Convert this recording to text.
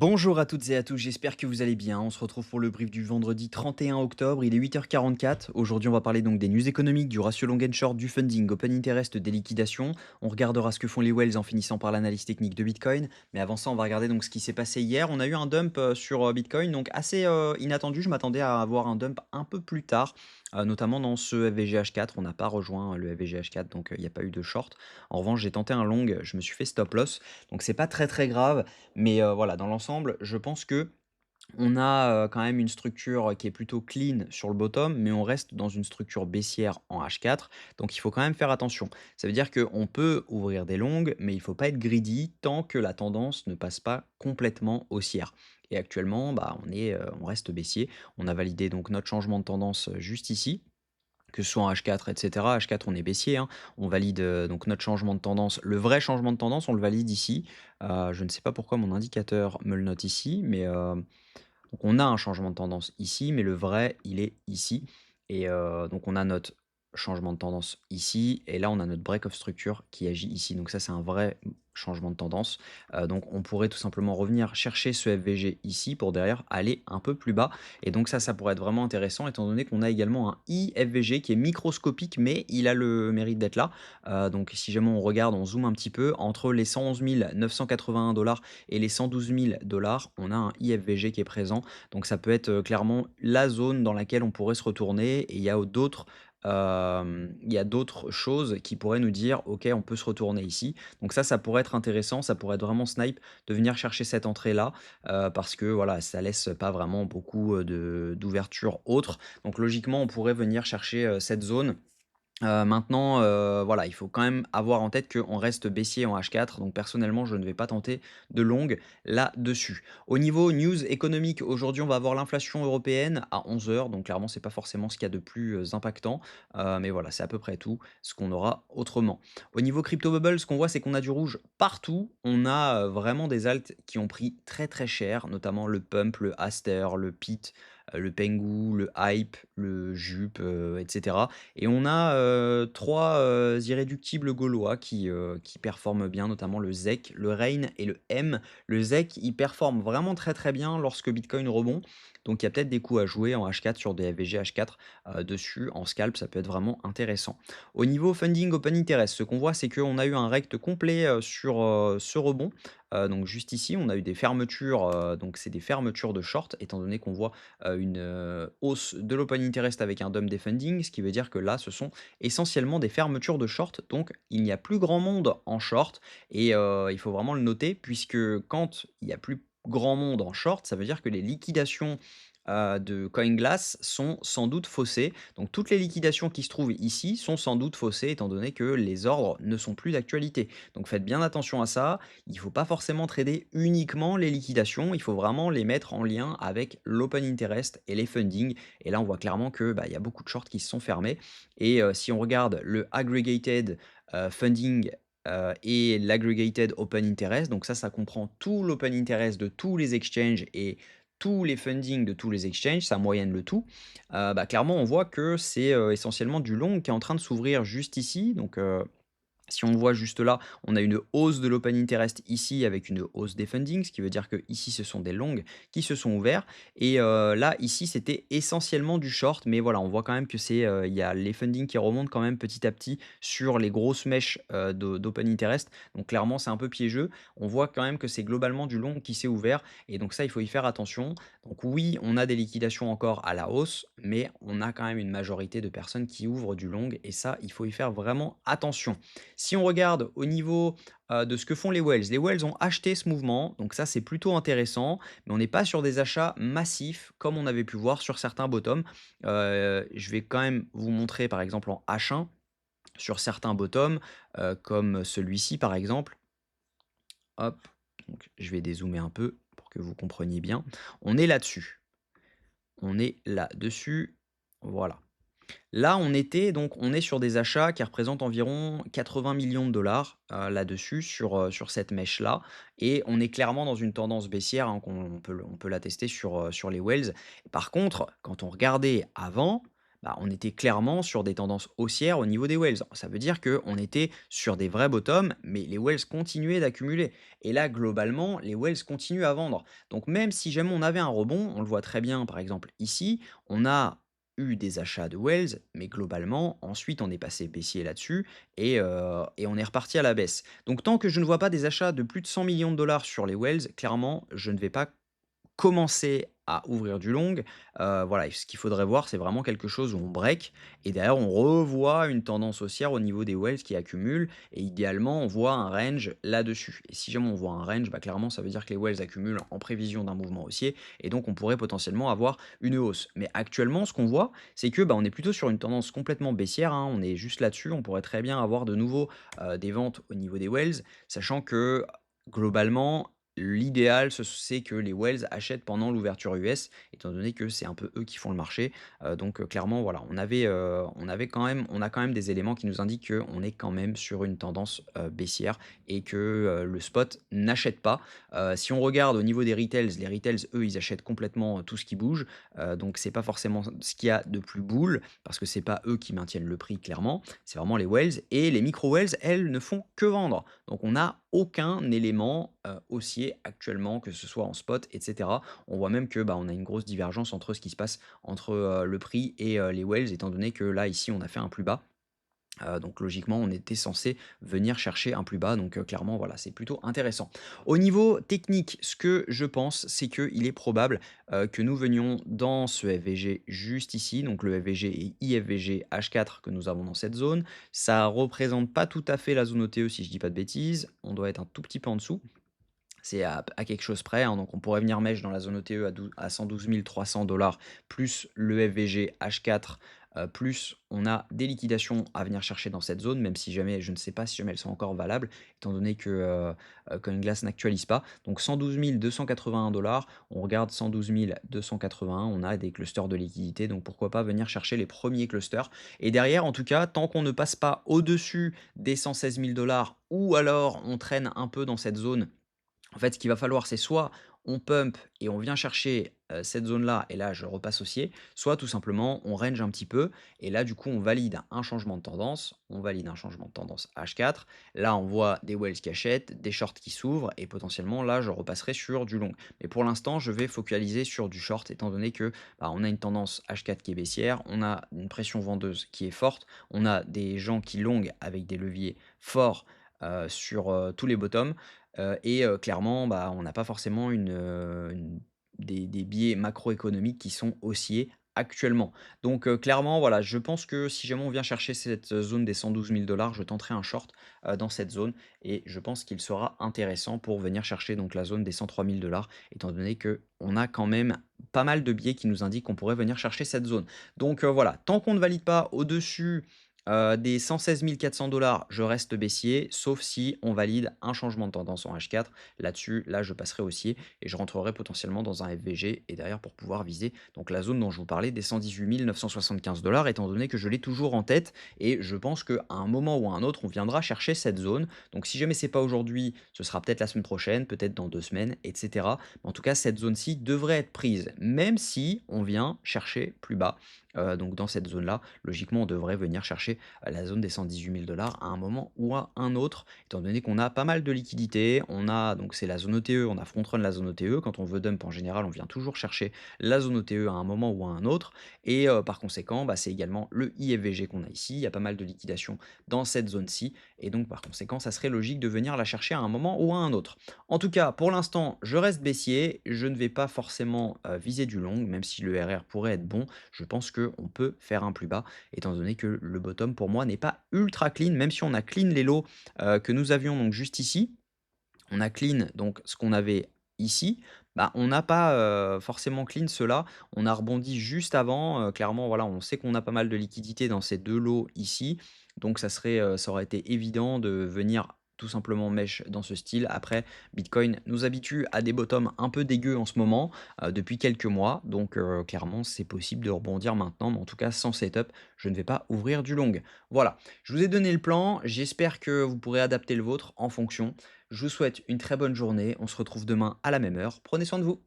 Bonjour à toutes et à tous, j'espère que vous allez bien. On se retrouve pour le brief du vendredi 31 octobre, il est 8h44. Aujourd'hui, on va parler donc des news économiques, du ratio long and short, du funding, open interest, des liquidations. On regardera ce que font les whales en finissant par l'analyse technique de Bitcoin. Mais avant ça, on va regarder donc ce qui s'est passé hier. On a eu un dump sur Bitcoin, donc assez inattendu. Je m'attendais à avoir un dump un peu plus tard, notamment dans ce FVGH4. On n'a pas rejoint le FVGH4, donc il n'y a pas eu de short. En revanche, j'ai tenté un long, je me suis fait stop loss. Donc c'est pas très très grave. Mais voilà, dans l'ensemble, je pense que on a, quand même une structure qui est plutôt clean sur le bottom, mais on reste dans une structure baissière en H4, donc il faut quand même faire attention. Ça veut dire qu'on peut ouvrir des longues, mais il ne faut pas être greedy tant que la tendance ne passe pas complètement haussière. Et actuellement, bah, on reste baissier. On a validé donc notre changement de tendance, juste ici, que ce soit en H4 et cetera. H4, on est baissier, hein. On valide, donc notre changement de tendance. Le vrai changement de tendance, on le valide ici. Je ne sais pas pourquoi mon indicateur me le note ici, mais, donc on a un changement de tendance ici, mais le vrai, il est ici. Et donc on a notre changement de tendance ici, et là on a notre break of structure qui agit ici. Donc ça, c'est un vrai changement de tendance. Donc on pourrait tout simplement revenir chercher ce FVG ici pour derrière aller un peu plus bas. Et donc ça pourrait être vraiment intéressant étant donné qu'on a également un IFVG qui est microscopique, mais il a le mérite d'être là. Donc si jamais on regarde, on zoome un petit peu, entre les 111 981 dollars et les 112 000 dollars, on a un IFVG qui est présent. Donc ça peut être clairement la zone dans laquelle on pourrait se retourner, et il y a d'autres choses qui pourraient nous dire: «OK, on peut se retourner ici». Donc ça pourrait être intéressant, ça pourrait être vraiment snipe de venir chercher cette entrée-là, parce que voilà, ça laisse pas vraiment beaucoup, de d'ouverture autre. Donc logiquement, on pourrait venir chercher, cette zone. Maintenant, voilà, il faut quand même avoir en tête qu'on reste baissier en H4, donc personnellement, je ne vais pas tenter de longue là-dessus. Au niveau news économique, aujourd'hui, on va avoir l'inflation européenne à 11 heures, donc clairement, c'est pas forcément ce qu'il y a de plus, impactant, mais voilà, c'est à peu près tout ce qu'on aura autrement. Au niveau crypto bubble, ce qu'on voit, c'est qu'on a du rouge partout. On a, vraiment des alts qui ont pris très, très cher, notamment le Pump, le Aster, le PIT, le Pengu, le Hype, le Jup, et cetera. Et on a, 3, irréductibles gaulois qui performent bien, notamment le ZEC, le Rain et le M. Le ZEC, il performe vraiment très, très bien lorsque Bitcoin rebond, donc il y a peut-être des coups à jouer en H4 sur des FVG H4, dessus. En scalp, ça peut être vraiment intéressant. Au niveau funding open interest, ce qu'on voit, c'est qu'on a eu un rect complet, sur, ce rebond. Donc juste ici, on a eu des fermetures, donc c'est des fermetures de short, étant donné qu'on voit, une, hausse de l'open interest avec un dump des funding, ce qui veut dire que là, ce sont essentiellement des fermetures de short, donc il n'y a plus grand monde en short. Et il faut vraiment le noter, puisque quand il y a plus grand monde en short, ça veut dire que les liquidations, de CoinGlass sont sans doute faussées. Donc toutes les liquidations qui se trouvent ici sont sans doute faussées, étant donné que les ordres ne sont plus d'actualité. Donc faites bien attention à ça. Il ne faut pas forcément trader uniquement les liquidations, il faut vraiment les mettre en lien avec l'open interest et les funding. Et là, on voit clairement que, bah, il y a beaucoup de shorts qui se sont fermés. Et si on regarde le aggregated, funding, et l'aggregated open interest, donc ça comprend tout l'open interest de tous les exchanges et tous les funding de tous les exchanges, ça moyenne le tout. Bah, clairement, on voit que c'est, essentiellement du long qui est en train de s'ouvrir juste ici. Donc si on voit juste là, on a une hausse de l'open interest ici avec une hausse des fundings, ce qui veut dire que ici ce sont des longs qui se sont ouverts. Et là, ici, c'était essentiellement du short, mais voilà, on voit quand même que il y a les fundings qui remontent quand même petit à petit sur les grosses mèches, d'open interest. Donc clairement, c'est un peu piégeux. On voit quand même que c'est globalement du long qui s'est ouvert, et donc ça, il faut y faire attention. Donc oui, on a des liquidations encore à la hausse, mais on a quand même une majorité de personnes qui ouvrent du long, et ça, il faut y faire vraiment attention. Si on regarde au niveau, de ce que font les whales ont acheté ce mouvement, donc ça, c'est plutôt intéressant, mais on n'est pas sur des achats massifs comme on avait pu voir sur certains bottoms. Je vais quand même vous montrer, par exemple, en H1, sur certains bottoms, comme celui-ci, par exemple. Hop, donc je vais dézoomer un peu pour que vous compreniez bien. On est là-dessus. On est là-dessus, voilà. Là, on est sur des achats qui représentent environ 80 millions de dollars là-dessus, sur cette mèche-là, et on est clairement dans une tendance baissière, hein, on peut l'attester sur les whales. Par contre, quand on regardait avant, bah, on était clairement sur des tendances haussières au niveau des whales. Ça veut dire qu'on était sur des vrais bottoms, mais les whales continuaient d'accumuler. Et là, globalement, les whales continuent à vendre. Donc même si jamais on avait un rebond, on le voit très bien par exemple ici, on a eu des achats de whales, mais globalement, ensuite on est passé baissier là-dessus et on est reparti à la baisse. Donc tant que je ne vois pas des achats de plus de 100 millions de dollars sur les whales, clairement, je ne vais pas commencer à ouvrir du long, voilà, et ce qu'il faudrait voir, c'est vraiment quelque chose où on break et derrière on revoit une tendance haussière au niveau des wells qui accumulent et idéalement on voit un range là-dessus et si jamais on voit un range, bah, clairement ça veut dire que les wells accumulent en prévision d'un mouvement haussier et donc on pourrait potentiellement avoir une hausse. Mais actuellement, ce qu'on voit, c'est que, bah, on est plutôt sur une tendance complètement baissière, hein, on est juste là-dessus, on pourrait très bien avoir de nouveau, des ventes au niveau des wells, sachant que globalement, l'idéal, c'est que les Wells achètent pendant l'ouverture US, étant donné que c'est un peu eux qui font le marché. Donc, clairement, voilà, on a quand même des éléments qui nous indiquent qu'on est quand même sur une tendance, baissière et que, le spot n'achète pas. Si on regarde au niveau des retails, les retails, eux, ils achètent complètement, tout ce qui bouge. Donc c'est pas forcément ce qu'il y a de plus bull, parce que c'est pas eux qui maintiennent le prix clairement, c'est vraiment les Wells et les micro Wells, elles, ne font que vendre. Donc on n'a aucun élément, haussier actuellement, que ce soit en spot et cetera. On voit même que, bah, on a une grosse divergence entre ce qui se passe entre, le prix et les wells étant donné que là, ici, on a fait un plus bas. Donc logiquement, on était censé venir chercher un plus bas, donc clairement, voilà, c'est plutôt intéressant. Au niveau technique, ce que je pense, c'est qu'il est probable, que nous venions dans ce FVG juste ici, donc le FVG et IFVG H4 que nous avons dans cette zone. Ça représente pas tout à fait la zone OTE si je dis pas de bêtises, on doit être un tout petit peu en dessous. C'est à quelque chose près, hein, donc on pourrait venir mèche dans la zone OTE à 112 300 plus le FVG H4, plus on a des liquidations à venir chercher dans cette zone, même si jamais je ne sais pas si jamais elles sont encore valables, étant donné que, CoinGlass n'actualise pas. Donc 112 281 on regarde 112 281, on a des clusters de liquidité, donc pourquoi pas venir chercher les premiers clusters et derrière, en tout cas, tant qu'on ne passe pas au-dessus des 116 000 ou alors on traîne un peu dans cette zone en fait, ce qu'il va falloir, c'est soit on pump et on vient chercher, cette zone-là et là je repasse haussier, soit tout simplement on range un petit peu et là du coup on valide un changement de tendance, on valide un changement de tendance H4. Là on voit des wells qui achètent, des shorts qui s'ouvrent et potentiellement là je repasserai sur du long. Mais pour l'instant je vais focaliser sur du short étant donné que, bah, on a une tendance H4 qui est baissière, on a une pression vendeuse qui est forte, on a des gens qui long avec des leviers forts, sur, tous les bottoms. Clairement, bah, on n'a pas forcément des biais macroéconomiques qui sont haussiers actuellement. Donc clairement, voilà, je pense que si jamais on vient chercher cette zone des 112 000 je tenterai un short, dans cette zone et je pense qu'il sera intéressant pour venir chercher donc la zone des 103 000 étant donné que on a quand même pas mal de biais qui nous indiquent qu'on pourrait venir chercher cette zone. Donc voilà, tant qu'on ne valide pas au-dessus des 116 400 je reste baissier, sauf si on valide un changement de tendance en H4. Là-dessus, là, je passerai haussier et je rentrerai potentiellement dans un FVG et derrière pour pouvoir viser donc la zone dont je vous parlais des 118 975 étant donné que je l'ai toujours en tête et je pense qu'à un moment ou à un autre, on viendra chercher cette zone. Donc si jamais c'est pas aujourd'hui, ce sera peut-être la semaine prochaine, peut-être dans 2 semaines et cetera. Mais en tout cas, cette zone-ci devrait être prise, même si on vient chercher plus bas. Donc dans cette zone-là, logiquement, on devrait venir chercher la zone des 118 000 à un moment ou à un autre, étant donné qu'on a pas mal de liquidités. On a donc c'est la zone OTE, on a front run la zone OTE. Quand on veut dump en général, on vient toujours chercher la zone OTE à un moment ou à un autre. Et par conséquent, bah, c'est également le IFVG qu'on a ici. Il y a pas mal de liquidations dans cette zone-ci. Et donc par conséquent, ça serait logique de venir la chercher à un moment ou à un autre. En tout cas, pour l'instant, je reste baissier. Je ne vais pas forcément viser du long, même si le RR pourrait être bon. Je pense qu'on peut faire un plus bas, étant donné que le bottom pour moi n'est pas ultra clean, même si on a clean les lots que nous avions donc juste ici. On a clean donc ce qu'on avait ici, bah, on n'a pas, forcément clean cela. On a rebondi juste avant, clairement voilà, on sait qu'on a pas mal de liquidités dans ces 2 lots ici, donc ça aurait été évident de venir tout simplement mèche dans ce style. Après, Bitcoin nous habitue à des bottoms un peu dégueux en ce moment, depuis quelques mois, donc clairement c'est possible de rebondir maintenant, mais en tout cas sans setup, je ne vais pas ouvrir du long. Voilà, je vous ai donné le plan, j'espère que vous pourrez adapter le vôtre en fonction. Je vous souhaite une très bonne journée. On se retrouve demain à la même heure. Prenez soin de vous.